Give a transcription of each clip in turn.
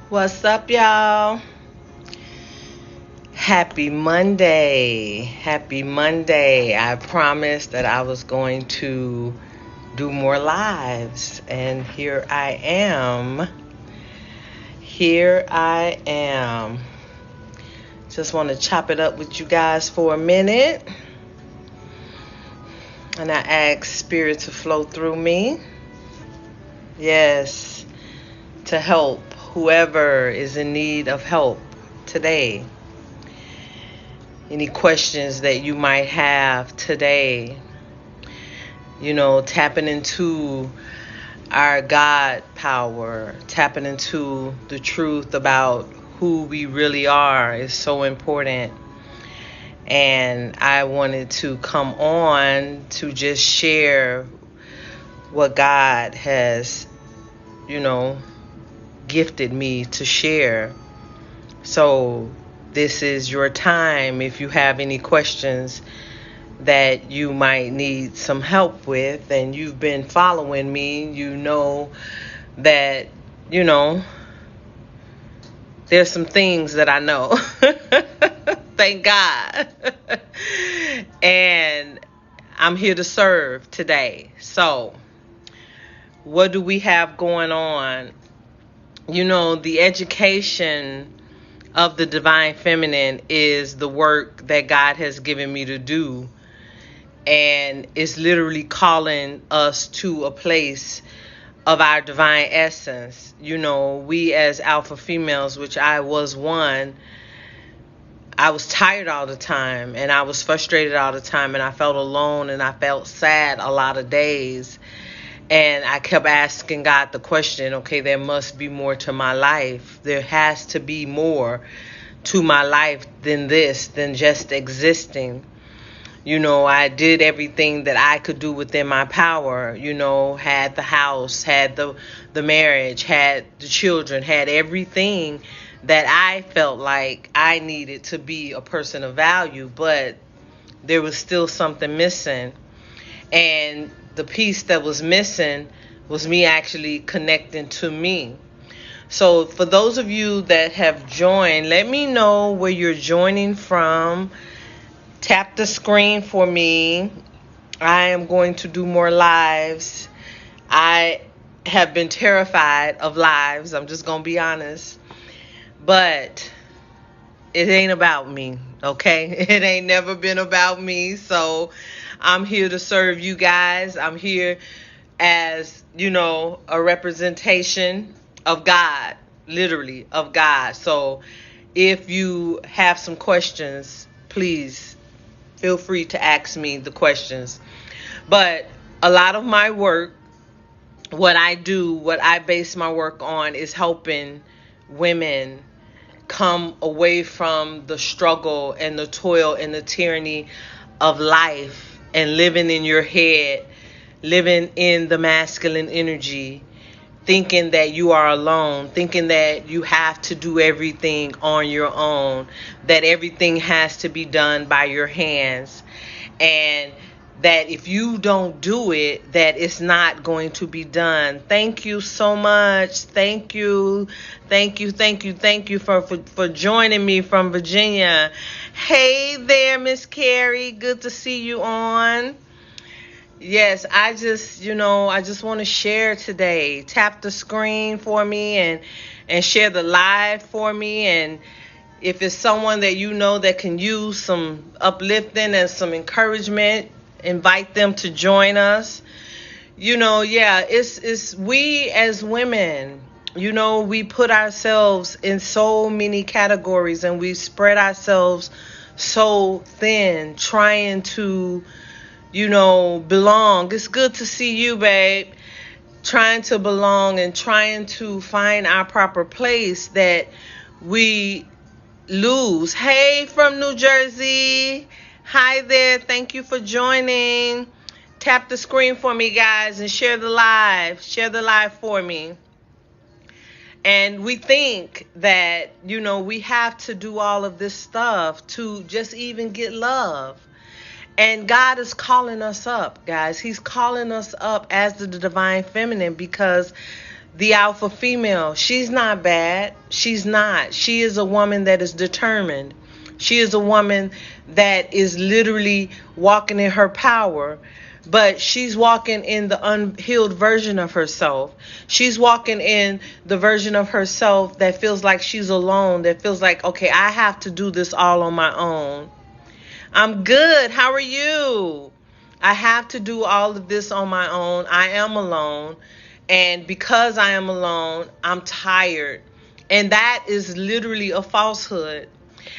What's up, y'all? Happy Monday. Happy Monday. I promised that I was going to do more lives, and here I am. Here I am. Just want to chop it up with you guys for a minute. And I ask Spirit to flow through me. Yes, to help whoever is in need of help today. Any questions that you might have today, tapping into our God power, tapping into the truth about who we really are is so important. And I wanted to come on to just share what God has, gifted me to share. So this is your time. If you have any questions that you might need some help with, and you've been following me, you know that, there's some things that I know. Thank God. And I'm here to serve today. So what do we have going on? The education of the divine feminine is the work that God has given me to do, and it's literally calling us to a place of our divine essence. We as alpha females, which I was one, I was tired all the time, and I was frustrated all the time, and I felt alone, and I felt sad a lot of days. And I kept asking God the question, okay, there must be more to my life. There has to be more to my life than this, than just existing. I did everything that I could do within my power, had the house, had the marriage, had the children, had everything that I felt like I needed to be a person of value, but there was still something missing. And the piece that was missing was me actually connecting to me. So for those of you that have joined, let me know where you're joining from. Tap the screen for me. I am going to do more lives. I have been terrified of lives. I'm just going to be honest. But it ain't about me, okay? It ain't never been about me. So I'm here to serve you guys. I'm here as, a representation of God, literally of God. So if you have some questions, please feel free to ask me the questions. But a lot of my work, what I base my work on is helping women come away from the struggle and the toil and the tyranny of life and living in your head, living in the masculine energy, thinking that you are alone, thinking that you have to do everything on your own, that everything has to be done by your hands, and that if you don't do it, that it's not going to be done. Thank you so much. Thank you for joining me from Virginia. Hey there, Miss Carrie. Good to see you on. Yes, I just want to share today. Tap the screen for me and share the live for me. And if it's someone that that can use some uplifting and some encouragement, invite them to join us. It's we as women, we put ourselves in so many categories, and we spread ourselves so thin trying to belong. It's good to see you, babe. Trying to belong and trying to find our proper place that we lose. Hey, from New Jersey. Hi there. Thank you for joining. Tap the screen for me, guys, and share the live. Share the live for me. And we think that, we have to do all of this stuff to just even get love. And God is calling us up, guys. He's calling us up as the divine feminine, because the alpha female. She's not bad. She's not. She is a woman that is determined. She is a woman that is literally walking in her power, but she's walking in the unhealed version of herself. She's walking in the version of herself that feels like she's alone, that feels like, okay, I have to do this all on my own. I'm good. How are you? I have to do all of this on my own. I am alone. And because I am alone, I'm tired. And that is literally a falsehood.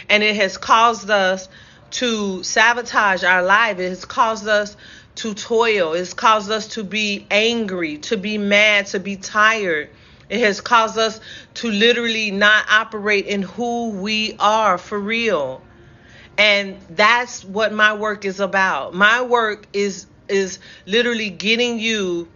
And it has caused us to sabotage our life. It has caused us to toil. It's caused us to be angry, to be mad, to be tired. It has caused us to literally not operate in who we are for real. And that's what my work is about. My work is literally getting you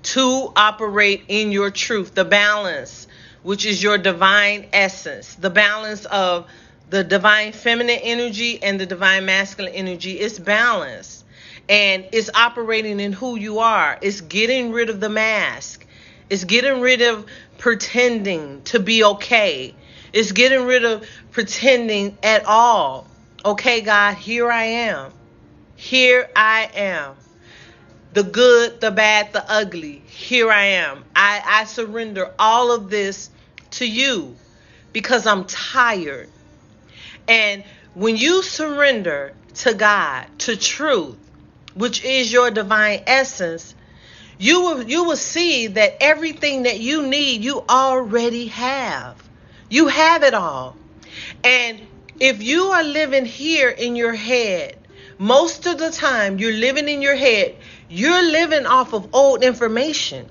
to operate in your truth, the balance, which is your divine essence, the balance of the divine feminine energy and the divine masculine energy. Is balanced, and it's operating in who you are. It's getting rid of the mask. It's getting rid of pretending to be okay. It's getting rid of pretending at all. Okay, God, here I am. Here I am. The good, the bad, the ugly. Here I am. I surrender all of this to you because I'm tired. And when you surrender to God, to truth, which is your divine essence, you will see that everything that you need, you already have. You have it all. And if you are living here in your head, most of the time you're living in your head, you're living off of old information.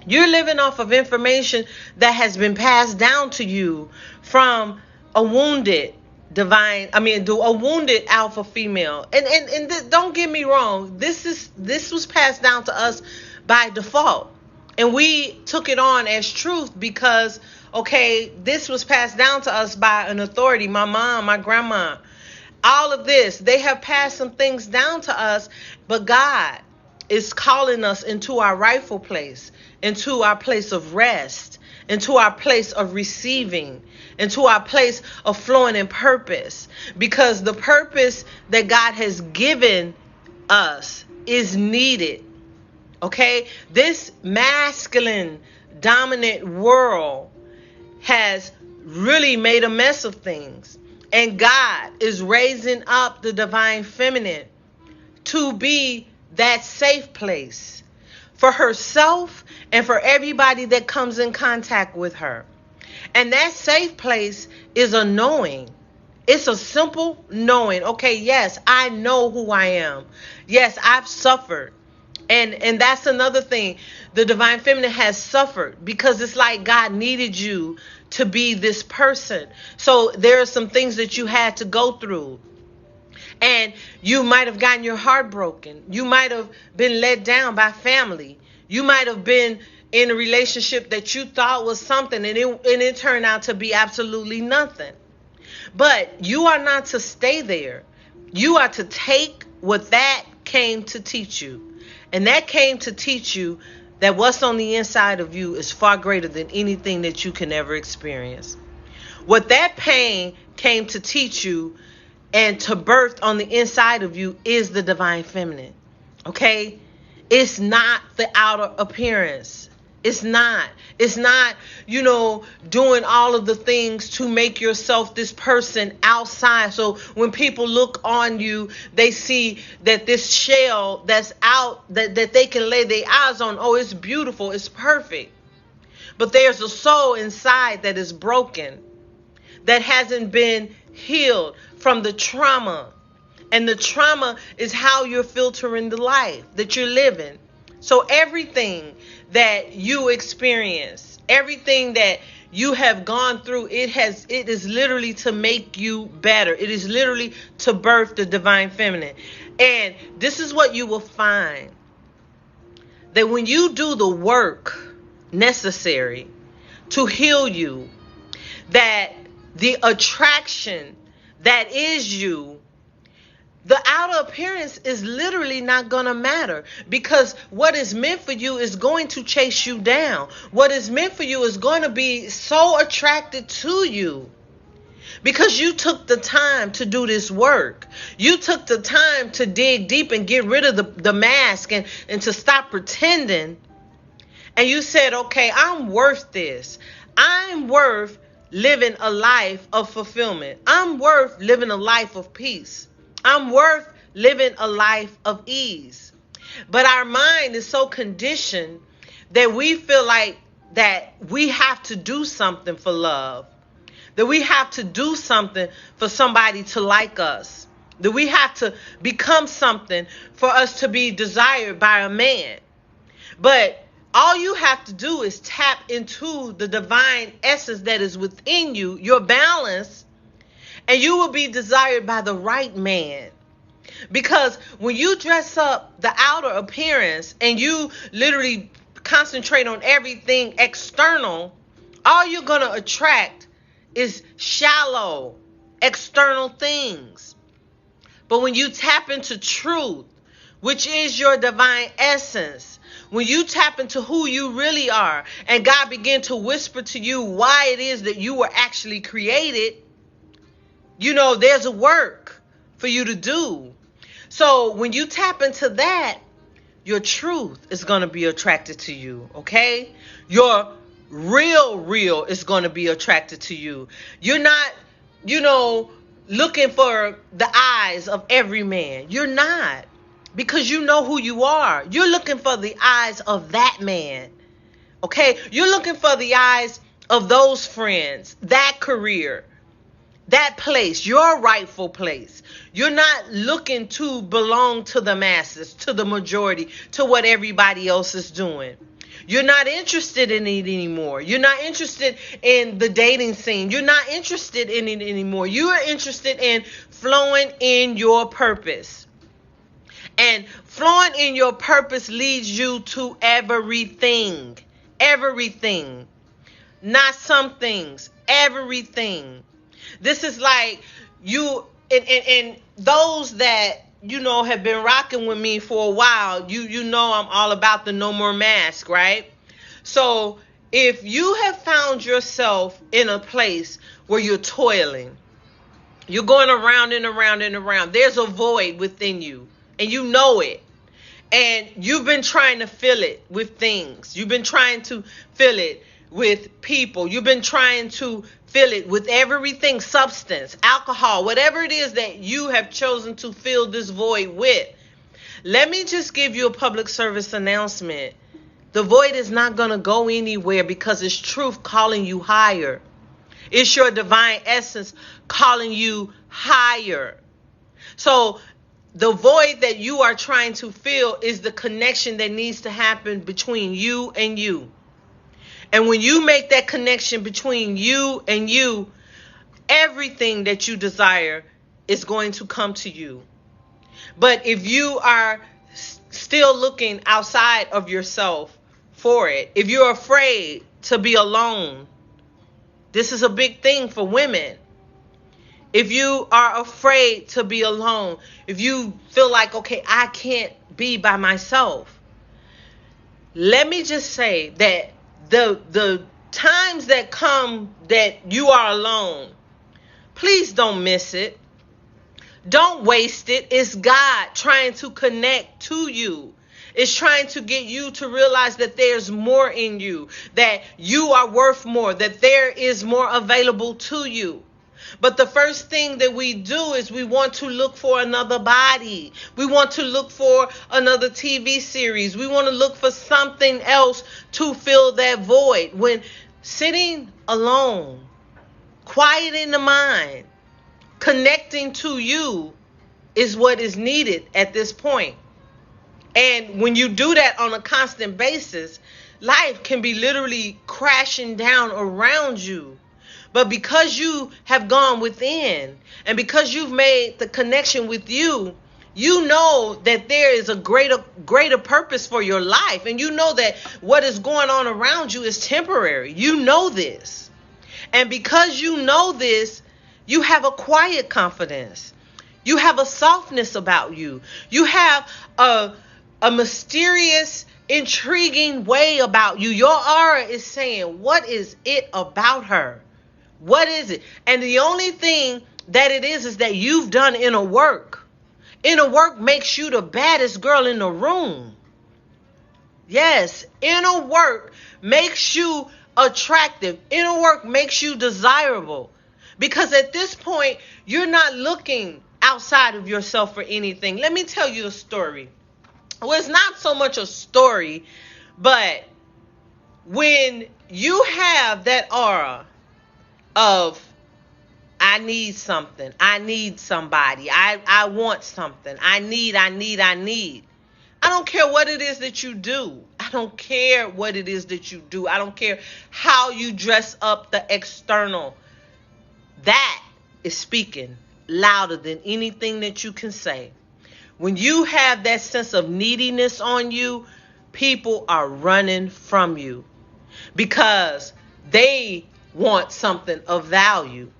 You're living off of information that has been passed down to you from a wounded a wounded alpha female. And don't get me wrong, this was passed down to us by default. And we took it on as truth because, okay, this was passed down to us by an authority, my mom, my grandma. All of this, they have passed some things down to us, but God is calling us into our rightful place, into our place of rest, into our place of receiving, into our place of flowing in purpose. Because the purpose that God has given us is needed. Okay? This masculine dominant world has really made a mess of things. And God is raising up the divine feminine to be that safe place for herself and for everybody that comes in contact with her. And that safe place is a knowing. It's a simple knowing. Okay, yes, I know who I am. Yes, I've suffered. And that's another thing. The divine feminine has suffered because it's like God needed you to be this person. So there are some things that you had to go through. And you might have gotten your heart broken. You might have been let down by family. You might have been in a relationship that you thought was something and it turned out to be absolutely nothing. But you are not to stay there. You are to take what that came to teach you. And that came to teach you that what's on the inside of you is far greater than anything that you can ever experience. What that pain came to teach you and to birth on the inside of you is the divine feminine. Okay? It's not the outer appearance. It's not, doing all of the things to make yourself this person outside. So when people look on you, they see that this shell that's out, that they can lay their eyes on. Oh, it's beautiful. It's perfect. But there's a soul inside that is broken, that hasn't been healed from the trauma. And the trauma is how you're filtering the life that you're living. So everything that you experience, everything that you have gone through, it is literally to make you better. It is literally to birth the divine feminine. And this is what you will find, that when you do the work necessary to heal you, that the attraction that is you the outer appearance is literally not going to matter, because what is meant for you is going to chase you down. What is meant for you is going to be so attracted to you because you took the time to do this work. You took the time to dig deep and get rid of the mask and to stop pretending. And you said, okay, I'm worth this. I'm worth living a life of fulfillment. I'm worth living a life of peace. I'm worth living a life of ease. But our mind is so conditioned that we feel like that we have to do something for love, that we have to do something for somebody to like us, that we have to become something for us to be desired by a man. But all you have to do is tap into the divine essence that is within you, your balance, and you will be desired by the right man. Because when you dress up the outer appearance and you literally concentrate on everything external, all you're going to attract is shallow, external things. But when you tap into truth, which is your divine essence, when you tap into who you really are, and God begin to whisper to you why it is that you were actually created, you know, there's a work for you to do. So when you tap into that, your truth is going to be attracted to you, okay? Your real is going to be attracted to you. You're not, looking for the eyes of every man. You're not, because you know who you are. You're looking for the eyes of that man, okay? You're looking for the eyes of those friends, that career, that place, your rightful place. You're not looking to belong to the masses, to the majority, to what everybody else is doing. You're not interested in it anymore. You're not interested in the dating scene. You're not interested in it anymore. You are interested in flowing in your purpose. And flowing in your purpose leads you to everything. Everything. Not some things. Everything. This is like you and those that have been rocking with me for a while. You know I'm all about the no more mask, right? So if you have found yourself in a place where you're toiling, you're going around and around and around, there's a void within you and you know it. And you've been trying to fill it with things. You've been trying to fill it with people. You've been trying to fill it with everything, substance, alcohol, whatever it is that you have chosen to fill this void with. Let me just give you a public service announcement. The void is not going to go anywhere because it's truth calling you higher. It's your divine essence calling you higher. So the void that you are trying to fill is the connection that needs to happen between you and you. And when you make that connection between you and you, everything that you desire is going to come to you. But if you are still looking outside of yourself for it, if you're afraid to be alone, this is a big thing for women. If you are afraid to be alone, if you feel like, okay, I can't be by myself, let me just say that the times that come that you are alone, please don't miss it. Don't waste it. It's God trying to connect to you. It's trying to get you to realize that there's more in you, that you are worth more, that there is more available to you. But the first thing that we do is we want to look for another body. We want to look for another TV series. We want to look for something else to fill that void. When sitting alone, quiet in the mind, connecting to you is what is needed at this point. And when you do that on a constant basis, life can be literally crashing down around you. But because you have gone within and because you've made the connection with you, you know that there is a greater purpose for your life. And you know that what is going on around you is temporary. You know this. And because you know this, you have a quiet confidence. You have a softness about you. You have a mysterious, intriguing way about you. Your aura is saying, what is it about her? What is it? And the only thing that it is that you've done inner work. Inner work makes you the baddest girl in the room. Yes, inner work makes you attractive. Inner work makes you desirable. Because at this point, you're not looking outside of yourself for anything. Let me tell you a story. Well, it's not so much a story, but when you have that aura of, I need something, I need somebody, I want something, I need. I don't care what it is that you do. I don't care what it is that you do. I don't care how you dress up the external. That is speaking louder than anything that you can say. When you have that sense of neediness on you, people are running from you because they want something of value.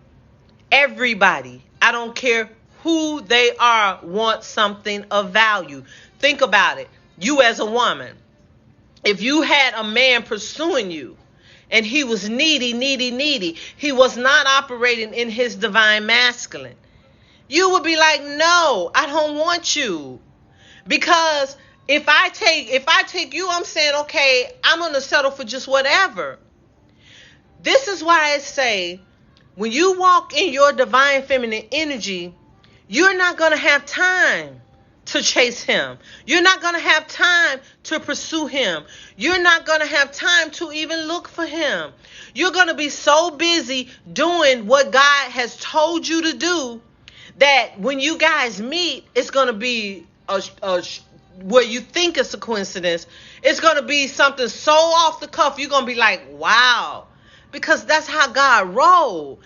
Everybody, I don't care who they are, wants something of value. Think about it. You as a woman, if you had a man pursuing you and he was needy, he was not operating in his divine masculine, you would be like, no, I don't want you. Because if I take you, I'm saying, okay, I'm going to settle for just whatever. This is why I say, when you walk in your divine feminine energy, you're not going to have time to chase him. You're not going to have time to pursue him. You're not going to have time to even look for him. You're going to be so busy doing what God has told you to do that when you guys meet, it's going to be what you think is a coincidence. It's going to be something so off the cuff. You're going to be like, wow, because that's how God rolls.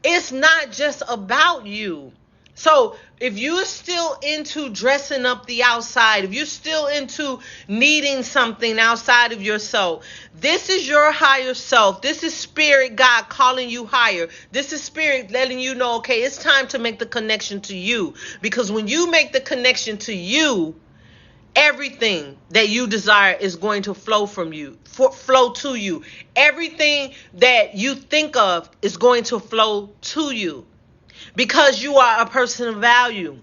It's not just about you. So if you're still into dressing up the outside, if you're still into needing something outside of yourself, this is your higher self. This is spirit God calling you higher. This is spirit letting you know, okay, it's time to make the connection to you. Because when you make the connection to you, everything that you desire is going to flow from you, flow to you. Everything that you think of is going to flow to you. Because you are a person of value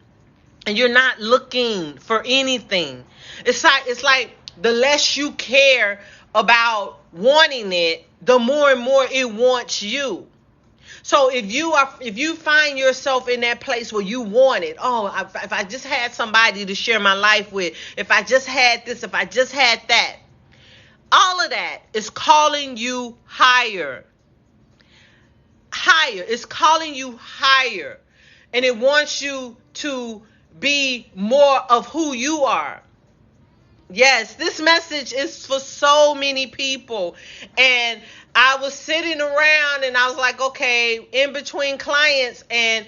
and you're not looking for anything. It's like the less you care about wanting it, the more and more it wants you. So if you find yourself in that place where you want it, if I just had somebody to share my life with, if I just had this, if I just had that, all of that is calling you higher. Higher. It's calling you higher. And it wants you to be more of who you are. Yes, this message is for so many people. And I was sitting around and I was like, okay, in between clients, and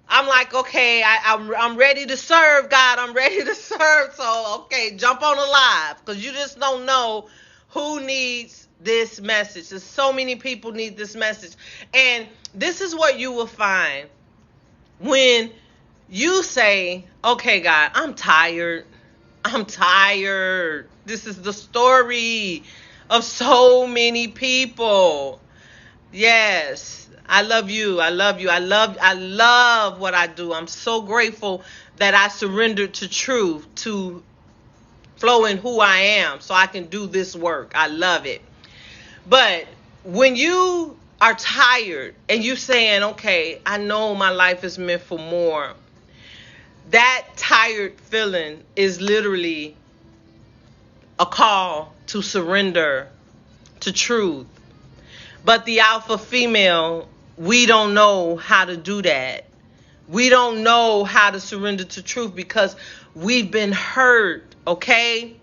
I'm like, okay, I'm ready to serve, God. I'm ready to serve. So, okay, jump on the live, because you just don't know who needs this message. There's so many people need this message. And this is what you will find when you say, okay, God, I'm tired. This is the story of so many people. Yes, I love you. I love what I do. I'm so grateful that I surrendered to truth, to flow in who I am, so I can do this work. I love it. But when you are tired and you're saying, okay, I know my life is meant for more, that tired feeling is literally a call to surrender to truth. But the alpha female, we don't know how to do that. We don't know how to surrender to truth because we've been hurt, okay?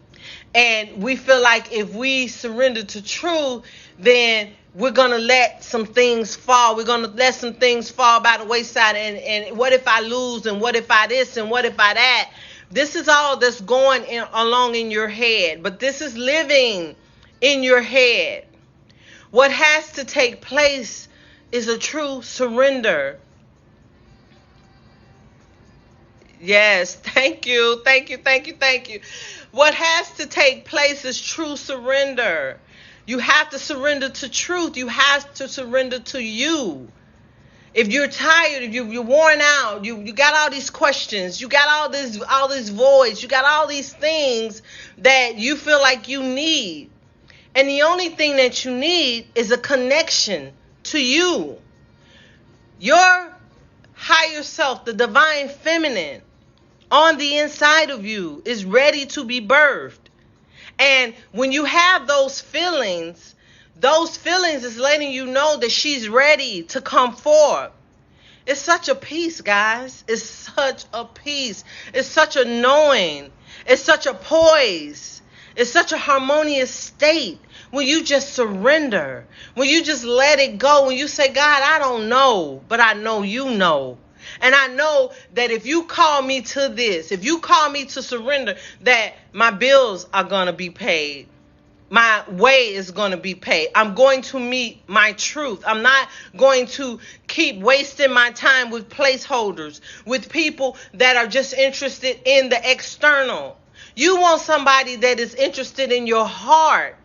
And we feel like if we surrender to truth, then we're going to let some things fall. We're going to let some things fall by the wayside. And what if I lose? And what if I this? And what if I that? This is all that's going along in your head. But this is living in your head. What has to take place is a true surrender. Yes, thank you, thank you, thank you, thank you. What has to take place is true surrender. You have to surrender to truth. You have to surrender to you. If you're tired, if you're worn out, you got all these questions, you got all these voids, you got all these things that you feel like you need. And the only thing that you need is a connection to you. Your higher self, the divine feminine on the inside of you is ready to be birthed. And when you have those feelings is letting you know that she's ready to come forth. It's such a peace, guys. It's such a peace. It's such a knowing. It's such a poise. It's such a harmonious state when you just surrender, when you just let it go, when you say, God, I don't know, but I know you know. And I know that if you call me to this, if you call me to surrender, that my bills are going to be paid. My way is going to be paid. I'm going to meet my truth. I'm not going to keep wasting my time with placeholders, with people that are just interested in the external. You want somebody that is interested in your heart.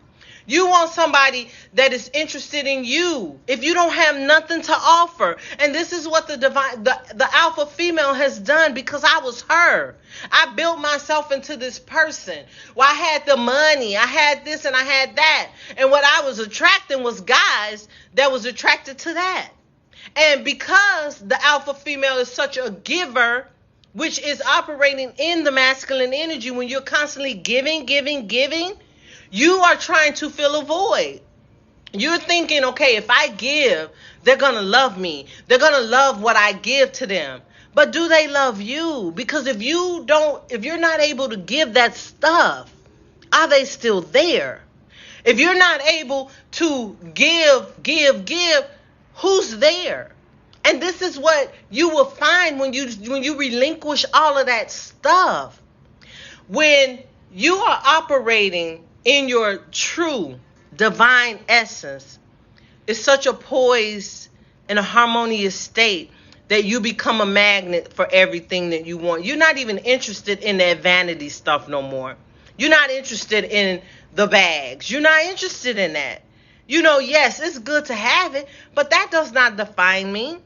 You want somebody that is interested in you. If you don't have nothing to offer, and this is what the alpha female has done, because I was her. I built myself into this person. Well, I had the money, I had this, and I had that. And what I was attracting was guys that was attracted to that. And because the alpha female is such a giver, which is operating in the masculine energy, when you're constantly giving, you are trying to fill a void. You're thinking, okay, if I give, they're going to love me. They're going to love what I give to them. But do they love you? Because if you're not able to give that stuff, are they still there? If you're not able to give, who's there? And this is what you will find when you relinquish all of that stuff. When you are operating in your true divine essence, it's such a poise and a harmonious state that you become a magnet for everything that you want. You're not even interested in that vanity stuff no more. You're not interested in the bags. You're not interested in that. Yes, it's good to have it, but that does not define me.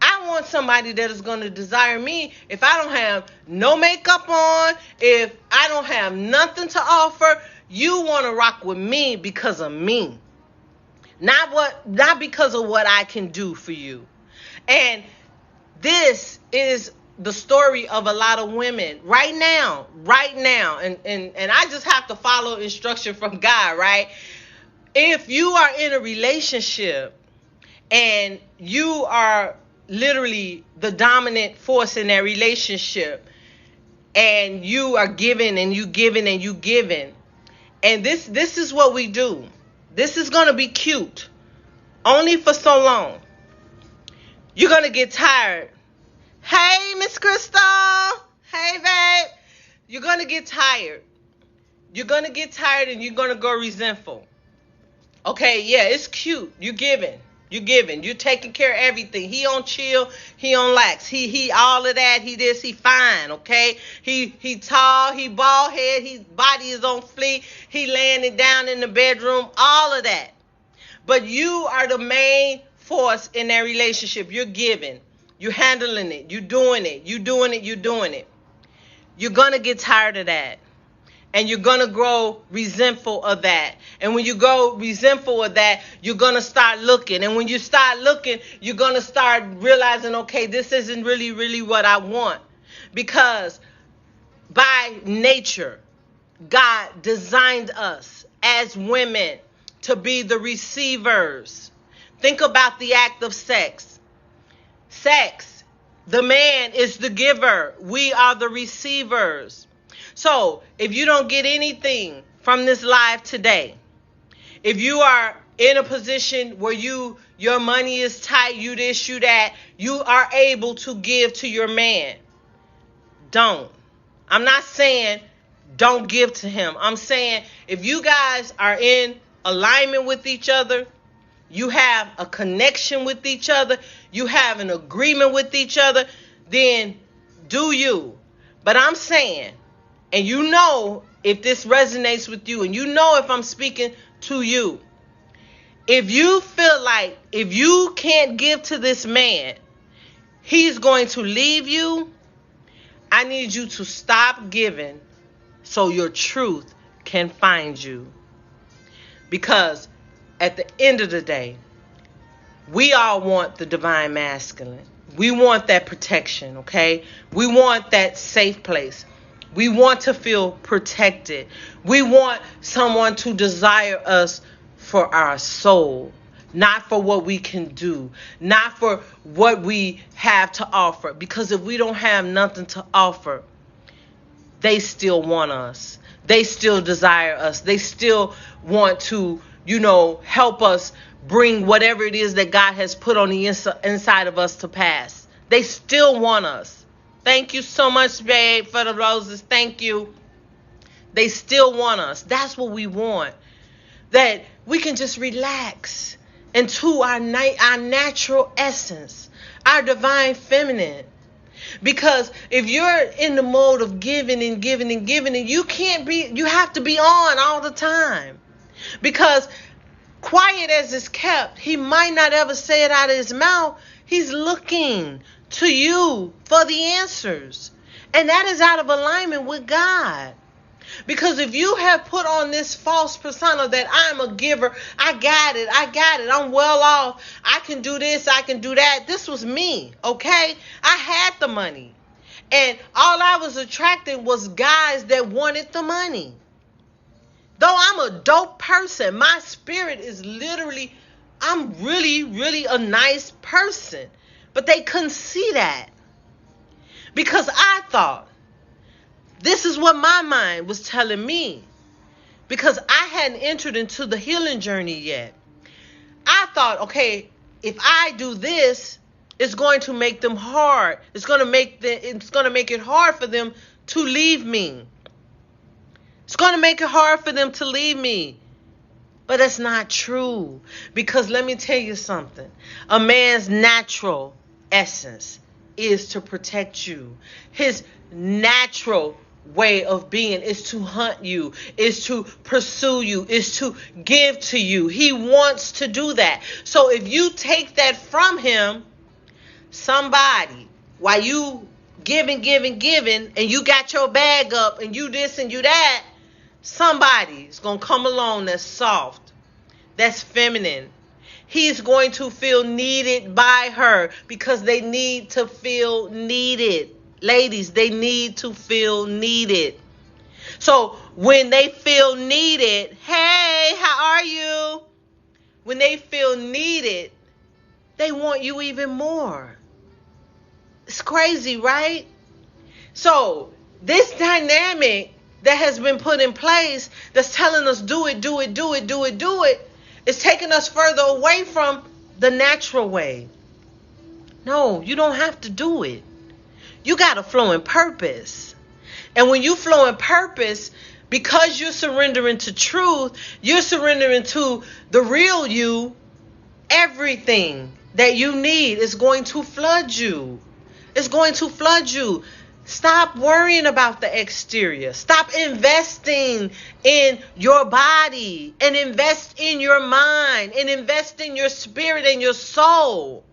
I want somebody that is going to desire me if I don't have no makeup on, if I don't have nothing to offer. You want to rock with me because of me. Not because of what I can do for you. And this is the story of a lot of women right now. And I just have to follow instruction from God, right? If you are in a relationship and you are literally the dominant force in that relationship, and you are giving and you giving and you giving, and this is what we do. This is going to be cute only for so long. You're going to get tired. Hey, Miss Crystal. Hey, babe. You're going to get tired. You're going to get tired and you're going to go resentful. Okay, yeah, it's cute. You're giving. You're taking care of everything. He on chill. He on lax. He all of that. He this. He fine. Okay. He tall. He bald head. His body is on fleek. He laying it down in the bedroom. All of that. But you are the main force in that relationship. You're giving. You're handling it. You're doing it. You're doing it. You're gonna get tired of that. And you're going to grow resentful of that. And when you go resentful of that, you're going to start looking. And when you start looking, you're going to start realizing, okay, this isn't really what I want. Because by nature, God designed us as women to be the receivers. Think about the act of sex. Sex, the man is the giver. We are the receivers. So if you don't get anything from this live today, if you are in a position where your money is tight, you this, you that, you are able to give to your man, don't. I'm not saying don't give to him. I'm saying if you guys are in alignment with each other, you have a connection with each other, you have an agreement with each other, then do you. But I'm saying, and you know if this resonates with you, and you know if I'm speaking to you, if you feel like if you can't give to this man, he's going to leave you, I need you to stop giving so your truth can find you. Because at the end of the day, we all want the divine masculine. We want that protection, okay? We want that safe place. We want to feel protected. We want someone to desire us for our soul, not for what we can do, not for what we have to offer. Because if we don't have nothing to offer, they still want us. They still desire us. They still want to, help us bring whatever it is that God has put on the inside of us to pass. They still want us. Thank you so much, babe, for the roses. Thank you. They still want us. That's what we want. That we can just relax into our natural essence, our divine feminine. Because if you're in the mode of giving and giving and giving, and you have to be on all the time. Because quiet as it's kept, he might not ever say it out of his mouth. He's looking to you for the answers. And that is out of alignment with God. Because if you have put on this false persona that I'm a giver, I got it, I'm well off, I can do this, I can do that. This was me, okay? I had the money. And all I was attracting was guys that wanted the money. Though I'm a dope person, my spirit is literally, I'm really, really a nice person. But they couldn't see that. Because I thought, this is what my mind was telling me. Because I hadn't entered into the healing journey yet. I thought, okay, if I do this, it's going to make them hard. It's going to make it hard for them to leave me. It's going to make it hard for them to leave me. But that's not true. Because let me tell you something. A man's natural essence is to protect you. His natural way of being is to hunt you, is to pursue you, is to give to you. He wants to do that. So if you take that from him, somebody, while you giving, and you got your bag up and you this and you that, somebody's going to come along that's soft, that's feminine. He's going to feel needed by her because they need to feel needed. Ladies, they need to feel needed. So when they feel needed, hey, how are you? When they feel needed, they want you even more. It's crazy, right? So this dynamic that has been put in place that's telling us do it, is taking us further away from the natural way. No, you don't have to do it. You got to flow in purpose. And when you flow in purpose, because you're surrendering to truth, you're surrendering to the real you, everything that you need is going to flood you. It's going to flood you. Stop worrying about the exterior. Stop investing in your body and invest in your mind and invest in your spirit and your soul.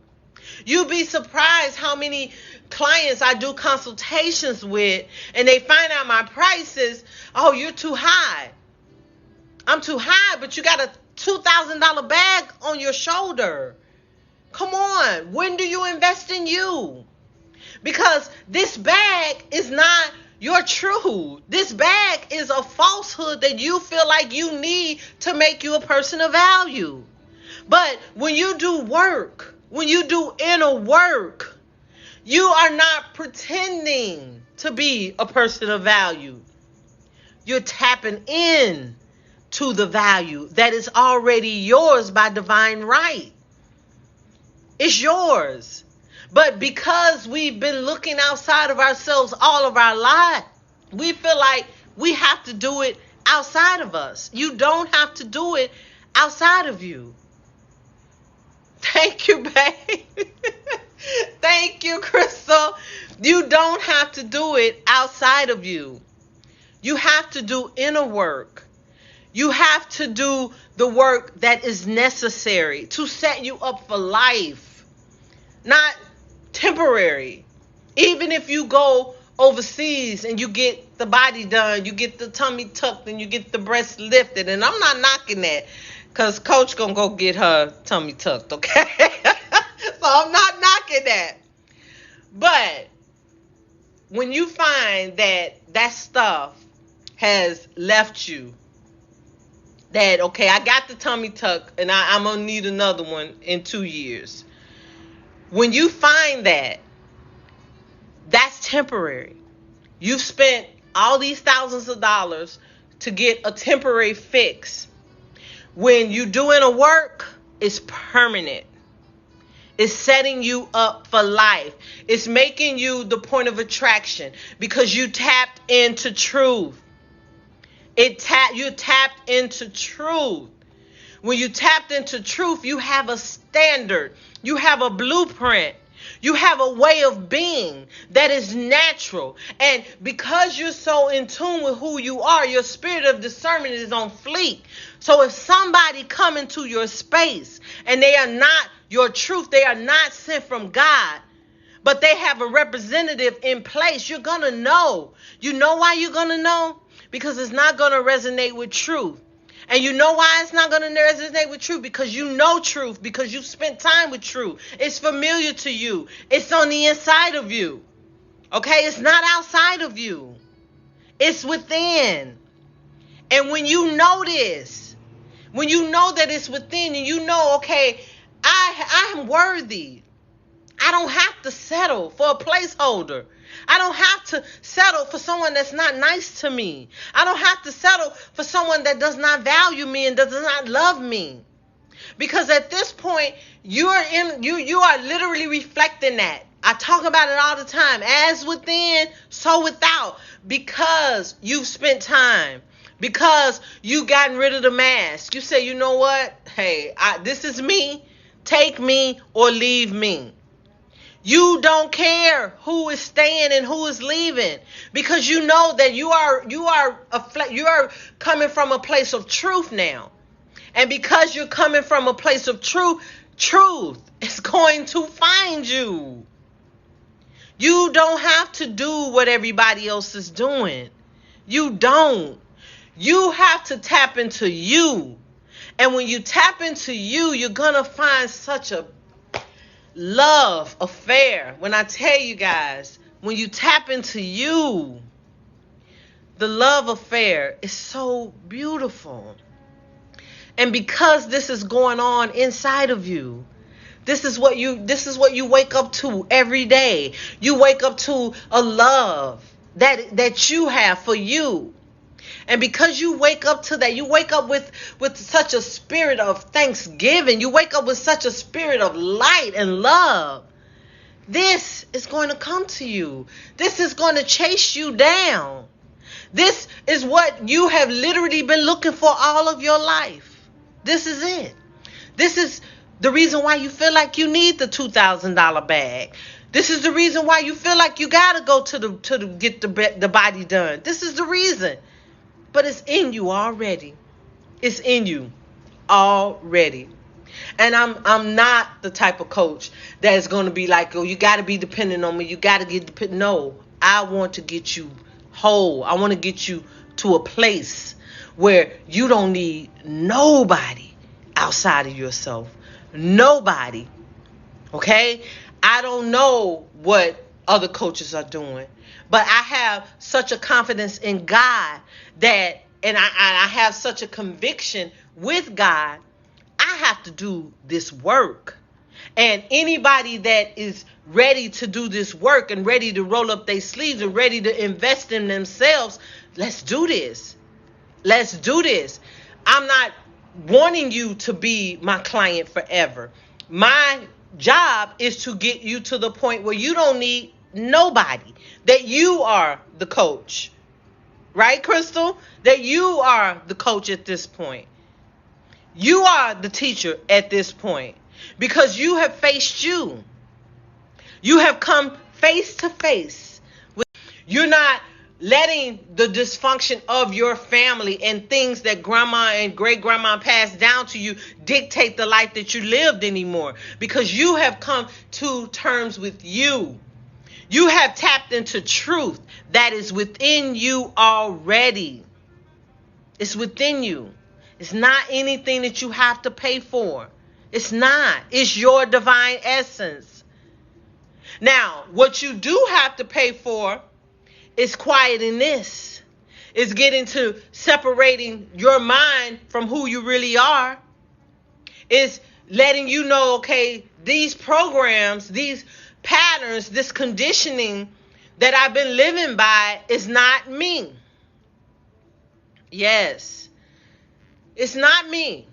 You'd be surprised how many clients I do consultations with and they find out my prices. Oh, you're too high. I'm too high, but you got a $2,000 bag on your shoulder. Come on. When do you invest in you? Because this bag is not your truth. This bag is a falsehood that you feel like you need to make you a person of value. But when you do work, when you do inner work, you are not pretending to be a person of value. You're tapping in to the value that is already yours by divine right. It's yours. But because we've been looking outside of ourselves all of our life, we feel like we have to do it outside of us. You don't have to do it outside of you. Thank you, babe. Thank you, Crystal. You don't have to do it outside of you. You have to do inner work. You have to do the work that is necessary to set you up for life, not temporary. Even if you go overseas and you get the body done, you get the tummy tucked and you get the breasts lifted, and I'm not knocking that because Coach gonna go get her tummy tucked, okay? So I'm not knocking that. But when you find that that stuff has left you, that, okay, I got the tummy tuck and I'm going to need another one in 2 years. When you find that, that's temporary. You've spent all these thousands of dollars to get a temporary fix. When you're doing a work, it's permanent. It's setting you up for life. It's making you the point of attraction because you tapped into truth. You tapped into truth. When you tapped into truth, you have a standard. You have a blueprint. You have a way of being that is natural. And because you're so in tune with who you are, your spirit of discernment is on fleek. So if somebody come into your space and they are not your truth, they are not sent from God, but they have a representative in place, you're going to know. You know why you're going to know? Because it's not going to resonate with truth. And you know why it's not going to resonate with truth? Because you know truth, because you spent time with truth. It's familiar to you. It's on the inside of you. Okay? It's not outside of you. It's within. And when you know this, when you know that it's within and you know, okay, I am worthy. I don't have to settle for a placeholder. I don't have to settle for someone that's not nice to me. I don't have to settle for someone that does not value me and does not love me. Because at this point, you are literally reflecting that. I talk about it all the time. As within, so without. Because you've spent time. Because you gotten rid of the mask. You say, you know what? Hey, this is me. Take me or leave me. You don't care who is staying and who is leaving, because you know that you are coming from a place of truth now. And because you're coming from a place of truth is going to find you. You don't have to do what everybody else is doing. You don't. You have to tap into you. And when you tap into you, you're going to find such a love affair. When I tell you guys, when you tap into you, the love affair is so beautiful. And because this is going on inside of you, this is what you wake up to every day. You wake up to a love that you have for you. And because you wake up to that, you wake up with such a spirit of thanksgiving. You wake up with such a spirit of light and love. This is going to come to you. This is going to chase you down. This is what you have literally been looking for all of your life. This is it. This is the reason why you feel like you need the $2,000 bag. This is the reason why you feel like you got to go to get the body done. This is the reason. But it's in you already. It's in you already. And I'm not the type of coach that is going to be like, oh, you got to be dependent on me. You got to get dependent. No, I want to get you whole. I want to get you to a place where you don't need nobody outside of yourself. Nobody. Okay? I don't know what other coaches are doing, but I have such a confidence in God that, and I have such a conviction with God, I have to do this work. And anybody that is ready to do this work and ready to roll up their sleeves and ready to invest in themselves, let's do this. Let's do this. I'm not wanting you to be my client forever. My job is to get you to the point where you don't need nobody, that you are the coach. Right, Crystal? That you are the coach at this point. You are the teacher at this point, because you have faced you. You have come face to face with. You're not letting the dysfunction of your family and things that grandma and great grandma passed down to you dictate the life that you lived anymore, because you have come to terms with you. You have tapped into truth that is within you already. It's within you. It's not anything that you have to pay for. It's not. It's your divine essence. Now, what you do have to pay for is quieting this. It's getting to separating your mind from who you really are. It's letting you know, okay, these programs, these patterns, this conditioning that I've been living by is not me. Yes, it's not me.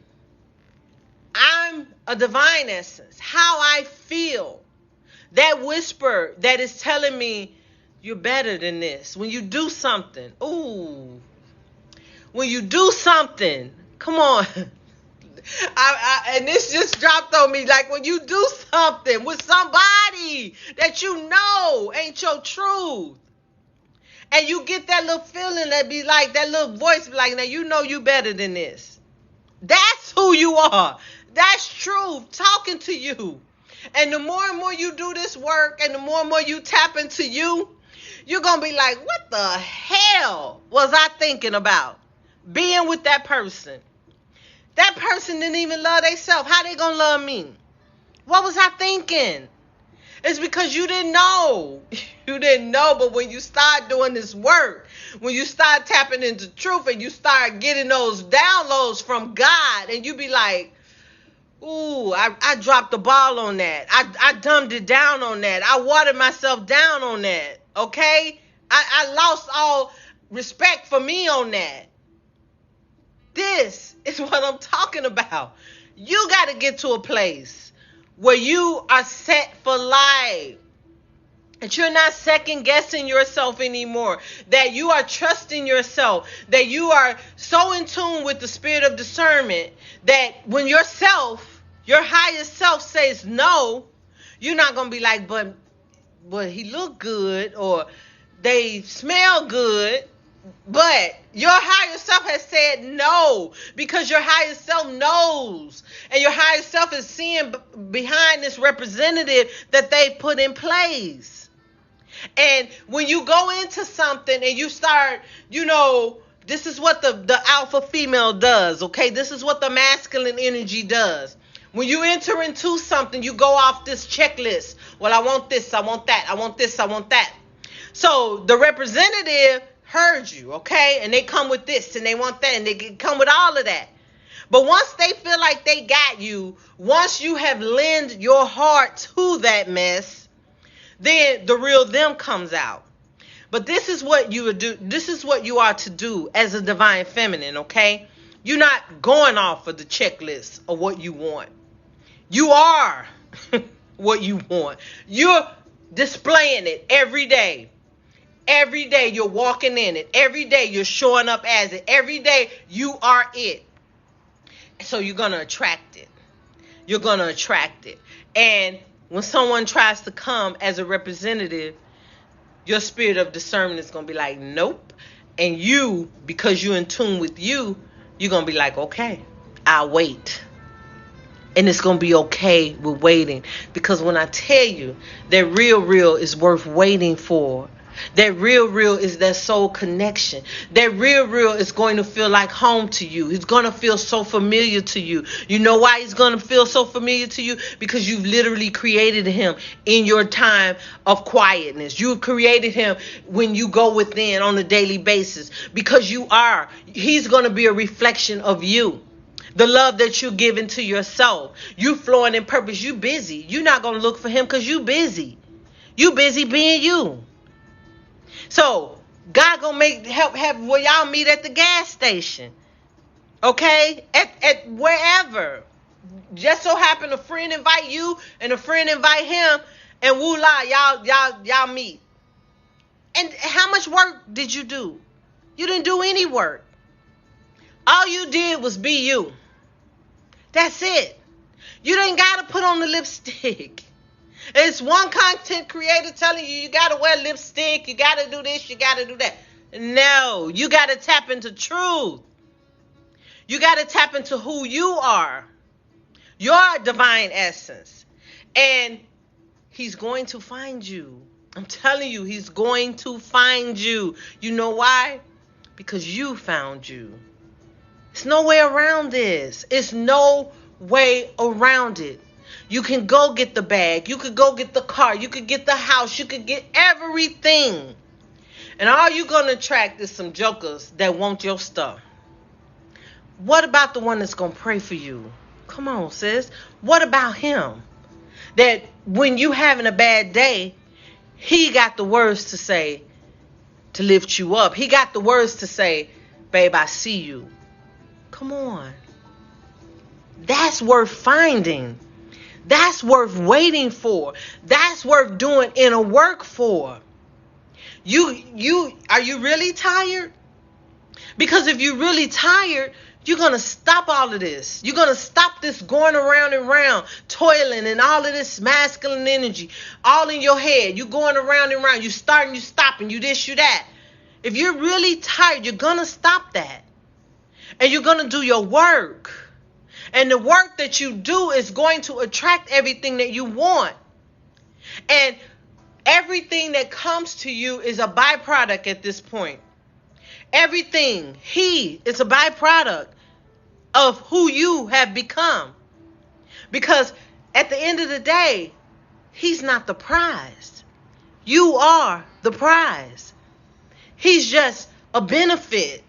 I'm a divine essence. How I feel, that whisper that is telling me you're better than this. When you do something, when you do something, come on. And this just dropped on me, like when you do something with somebody that you know ain't your truth, and you get that little feeling that be like, that little voice be like, now you know you better than this. That's who you are. That's truth talking to you. And the more and more you do this work, and the more and more you tap into you, you're going to be like, what the hell was I thinking about being with that person? That person didn't even love themselves. How they going to love me? What was I thinking? It's because you didn't know. You didn't know, but when you start doing this work, when you start tapping into truth and you start getting those downloads from God, and you be like, ooh, I dropped the ball on that. I dumbed it down on that. I watered myself down on that. Okay? I lost all respect for me on that. This is what I'm talking about. You got to get to a place where you are set for life. That you're not second guessing yourself anymore. That you are trusting yourself. That you are so in tune with the spirit of discernment that when yourself, your highest self says no, you're not going to be like, but he look good, or they smell good. But your higher self has said no, because your higher self knows, and your higher self is seeing behind this representative that they put in place. And when you go into something and you start, this is what the alpha female does, okay? This is what the masculine energy does. When you enter into something, you go off this checklist. Well, I want this, I want that, I want this, I want that. So the representative heard you, okay? And they come with this and they want that, and they come with all of that. But once they feel like they got you, once you have lent your heart to that mess, then the real them comes out. But this is what you would do. This is what you are to do as a divine feminine, okay? You're not going off of the checklist of what you want. You are what you want. You're displaying it every day. Every day you're walking in it. Every day you're showing up as it. Every day you are it. So you're going to attract it. You're going to attract it. And when someone tries to come as a representative, your spirit of discernment is going to be like, nope. And you, because you're in tune with you, you're going to be like, okay, I'll wait. And it's going to be okay with waiting. Because when I tell you that real is worth waiting for, that real is that soul connection. That real is going to feel like home to you. It's going to feel so familiar to you. You know why it's going to feel so familiar to you? Because you've literally created him in your time of quietness. You've created him when you go within on a daily basis. Because he's going to be a reflection of you. The love that you're giving to yourself. You flowing in purpose. You busy. You're not going to look for him because you busy. You busy being you. So God gonna have where y'all meet at the gas station, okay? At wherever. Just so happen a friend invite you and a friend invite him, and woo-la, y'all meet. And how much work did you do? You didn't do any work. All you did was be you. That's it. You didn't gotta put on the lipstick. It's one content creator telling you, you got to wear lipstick, you got to do this, you got to do that. No, you got to tap into truth. You got to tap into who you are, your divine essence. And he's going to find you. I'm telling you, he's going to find you. You know why? Because you found you. There's no way around this. It's no way around it. You can go get the bag. You could go get the car. You could get the house. You could get everything. And all you're going to attract is some jokers that want your stuff. What about the one that's going to pray for you? Come on, sis. What about him? That when you having a bad day, he got the words to say to lift you up. He got the words to say, babe, I see you. Come on. That's worth finding. That's worth waiting for. That's worth doing inner work for. Are you really tired? Because if you're really tired, you're going to stop all of this. You're going to stop this going around and around, toiling and all of this masculine energy, all in your head. You're going around and around. You starting, you stopping, you this, you that. If you're really tired, you're going to stop that. And you're going to do your work. And the work that you do is going to attract everything that you want. And everything that comes to you is a byproduct at this point. Everything, he is a byproduct of who you have become. Because at the end of the day, he's not the prize. You are the prize. He's just a benefit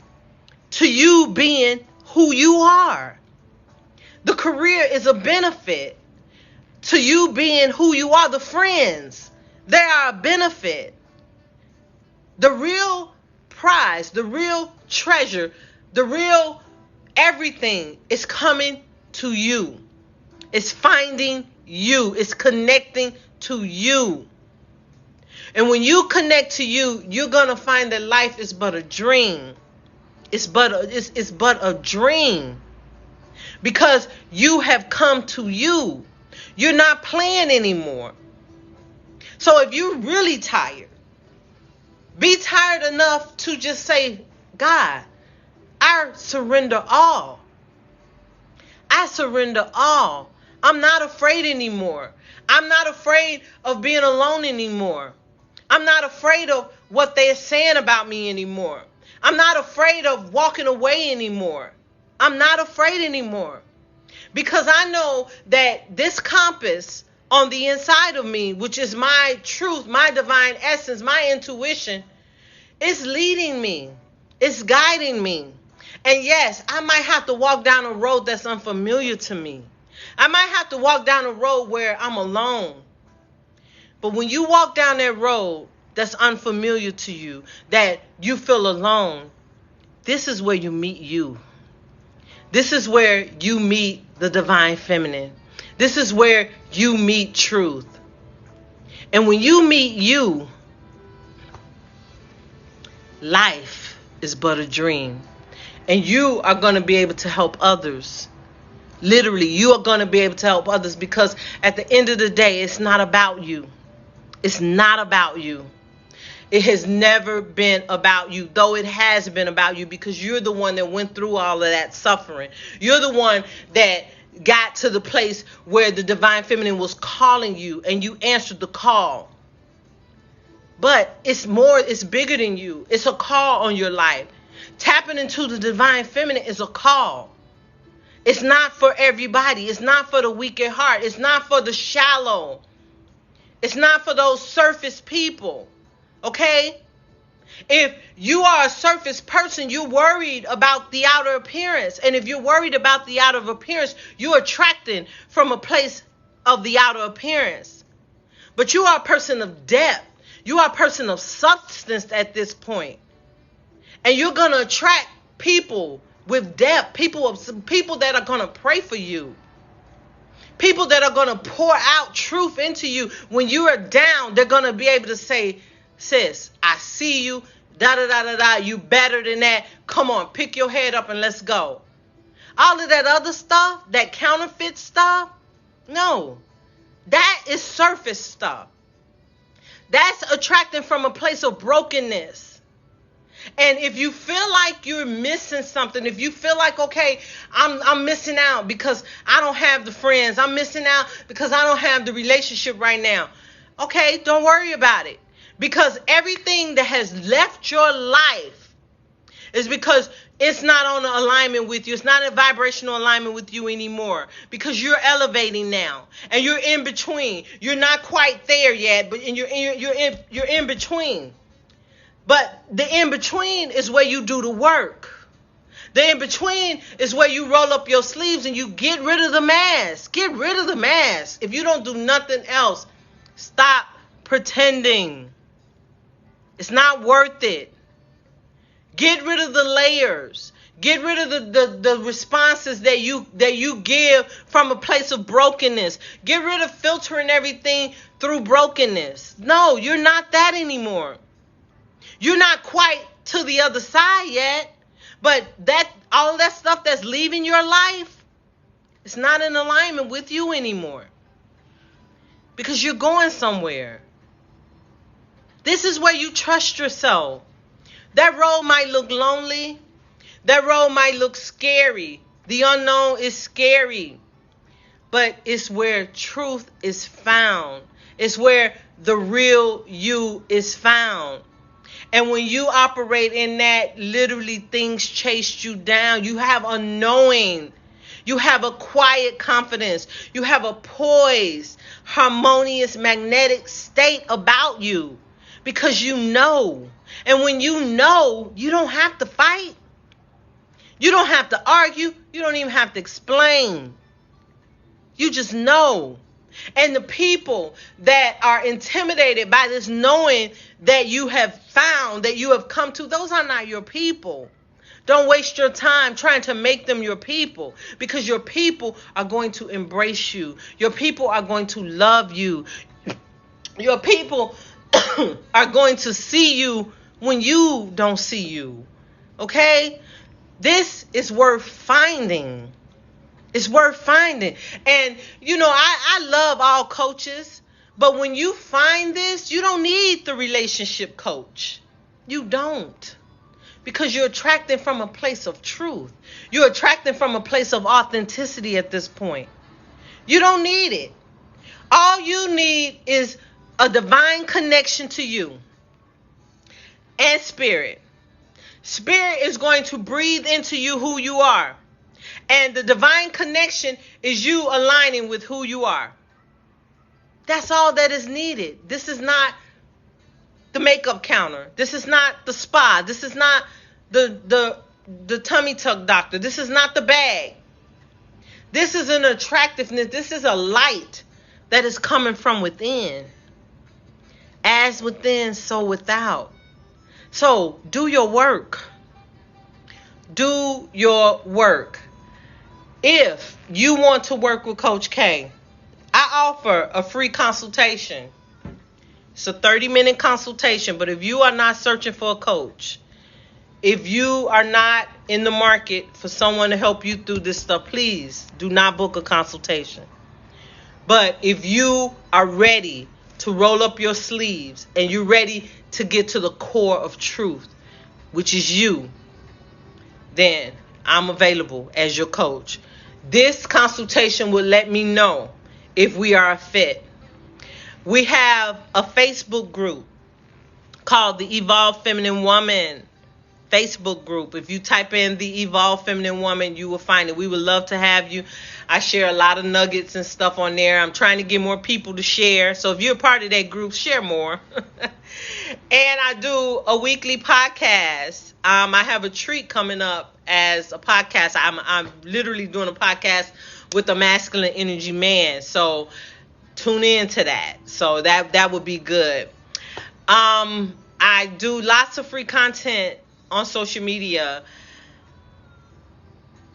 to you being who you are. The career is a benefit to you being who you are. The friends, they are a benefit. The real prize, the real treasure, the real everything is coming to you. It's finding you. It's connecting to you. And when you connect to you, you're going to find that life is but a dream. It's but a dream. Because you have come to you. You're not playing anymore. So if you're really tired, be tired enough to just say, God, I surrender all. I surrender all. I'm not afraid anymore. I'm not afraid of being alone anymore. I'm not afraid of what they're saying about me anymore. I'm not afraid of walking away anymore. I'm not afraid anymore. Because I know that this compass on the inside of me, which is my truth, my divine essence, my intuition, is leading me. It's guiding me. And yes, I might have to walk down a road that's unfamiliar to me. I might have to walk down a road where I'm alone. But when you walk down that road that's unfamiliar to you, that you feel alone, this is where you meet you. This is where you meet the divine feminine. This is where you meet truth. And when you meet you, life is but a dream. And you are going to be able to help others. Literally, you are going to be able to help others because at the end of the day, it's not about you. It's not about you. It has never been about you, though it has been about you because you're the one that went through all of that suffering. You're the one that got to the place where the divine feminine was calling you and you answered the call. But it's bigger than you. It's a call on your life. Tapping into the divine feminine is a call. It's not for everybody. It's not for the weak at heart. It's not for the shallow. It's not for those surface people. Okay? If you are a surface person, you're worried about the outer appearance. And if you're worried about the outer appearance, you're attracting from a place of the outer appearance. But you are a person of depth. You are a person of substance at this point. And you're going to attract people with depth, people that are going to pray for you. People that are going to pour out truth into you. When you are down, they're going to be able to say, sis, I see you, da-da-da-da-da, you better than that. Come on, pick your head up and let's go. All of that other stuff, that counterfeit stuff, no. That is surface stuff. That's attracting from a place of brokenness. And if you feel like you're missing something, if you feel like, okay, I'm missing out because I don't have the friends, I'm missing out because I don't have the relationship right now. Okay, don't worry about it. Because everything that has left your life is because it's not on an alignment with you. It's not in vibrational alignment with you anymore, because you're elevating now and you're in between. You're not quite there yet, but you're in between. But the in between is where you do the work. The in between is where you roll up your sleeves and you get rid of the mask. Get rid of the mask. If you don't do nothing else, stop pretending. It's not worth it. Get rid of the layers. Get rid of the responses that you give from a place of brokenness. Get rid of filtering everything through brokenness. No, you're not that anymore. You're not quite to the other side yet, but all that stuff that's leaving your life, it's not in alignment with you anymore, because you're going somewhere. This is where you trust yourself. That road might look lonely. That road might look scary. The unknown is scary, but it's where truth is found. It's where the real you is found. And when you operate in that, literally things chase you down. You have a knowing. You have a quiet confidence. You have a poised, harmonious, magnetic state about you, because you know. And when you know, you don't have to fight. You don't have to argue. You don't even have to explain. You just know. And the people that are intimidated by this knowing that you have found, that you have come to, those are not your people. Don't waste your time trying to make them your people, because your people are going to embrace you. Your people are going to love you. Your people are going to see you when you don't see you. Okay? This is worth finding. It's worth finding. And, I love all coaches. But when you find this, you don't need the relationship coach. You don't. Because you're attracting from a place of truth. You're attracting from a place of authenticity at this point. You don't need it. All you need is a divine connection to you and spirit. Spirit is going to breathe into you who you are. And the divine connection is you aligning with who you are. That's all that is needed. This is not the makeup counter. This is not the spa. This is not the tummy tuck doctor. This is not the bag. This is an attractiveness. This is a light that is coming from within. As within, so without. So do your work. Do your work. If you want to work with Coach K, I offer a free consultation. It's a 30-minute consultation, but if you are not searching for a coach, if you are not in the market for someone to help you through this stuff, please do not book a consultation. But if you are ready to roll up your sleeves and you're ready to get to the core of truth, which is you, then I'm available as your coach. This consultation will let me know if we are a fit. We have a Facebook group called the Evolved Feminine Woman Facebook group. If you type in the Evolved Feminine Woman, you will find it. We would love to have you. I share a lot of nuggets and stuff on there. I'm trying to get more people to share. So if you're a part of that group, share more. And I do a weekly podcast. I have a treat coming up as a podcast. I'm literally doing a podcast with a masculine energy man. So tune in to that. So that would be good. I do lots of free content on social media.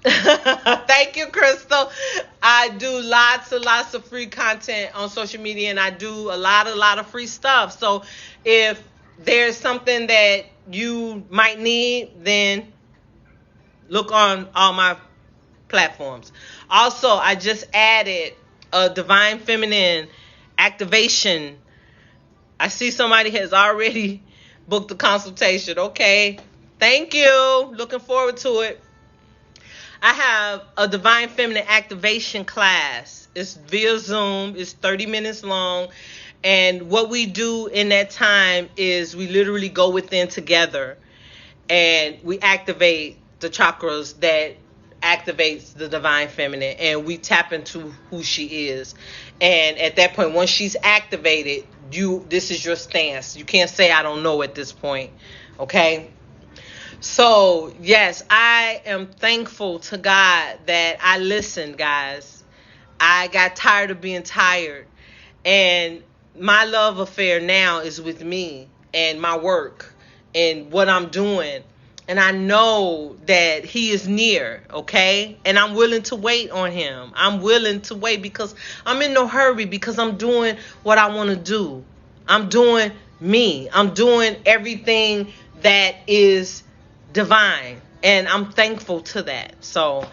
Thank you, Crystal. I do lots and lots of free content on social media, and I do a lot of free stuff. So if there's something that you might need, then look on all my platforms. Also, I just added a Divine Feminine activation. I see somebody has already booked a consultation. Okay. Thank you. Looking forward to it. I have a Divine Feminine Activation class. It's via Zoom. It's 30 minutes long. And what we do in that time is we literally go within together and we activate the chakras that activates the Divine Feminine, and we tap into who she is. And at that point, once she's activated, this is your stance. You can't say I don't know at this point. Okay? So, yes, I am thankful to God that I listened, guys. I got tired of being tired. And my love affair now is with me and my work and what I'm doing. And I know that he is near, okay? And I'm willing to wait on him. I'm willing to wait because I'm in no hurry, because I'm doing what I want to do. I'm doing me. I'm doing everything that is divine. And I'm thankful to that. So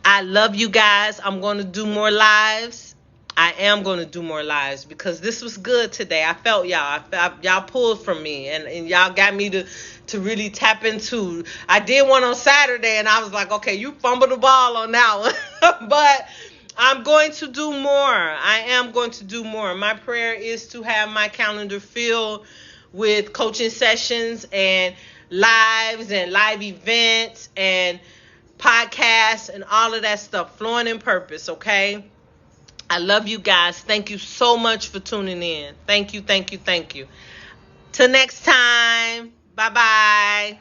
I love you guys. I'm going to do more lives. I am going to do more lives because this was good today. I felt y'all. Y'all pulled from me and y'all got me to really tap into. I did one on Saturday and I was like, okay, you fumbled the ball on that one. But I'm going to do more. I am going to do more. My prayer is to have my calendar filled with coaching sessions and lives and live events and podcasts and all of that stuff flowing in purpose, okay? I love you guys. Thank you so much for tuning in. Thank you, thank you, thank you. Till next time. Bye-bye.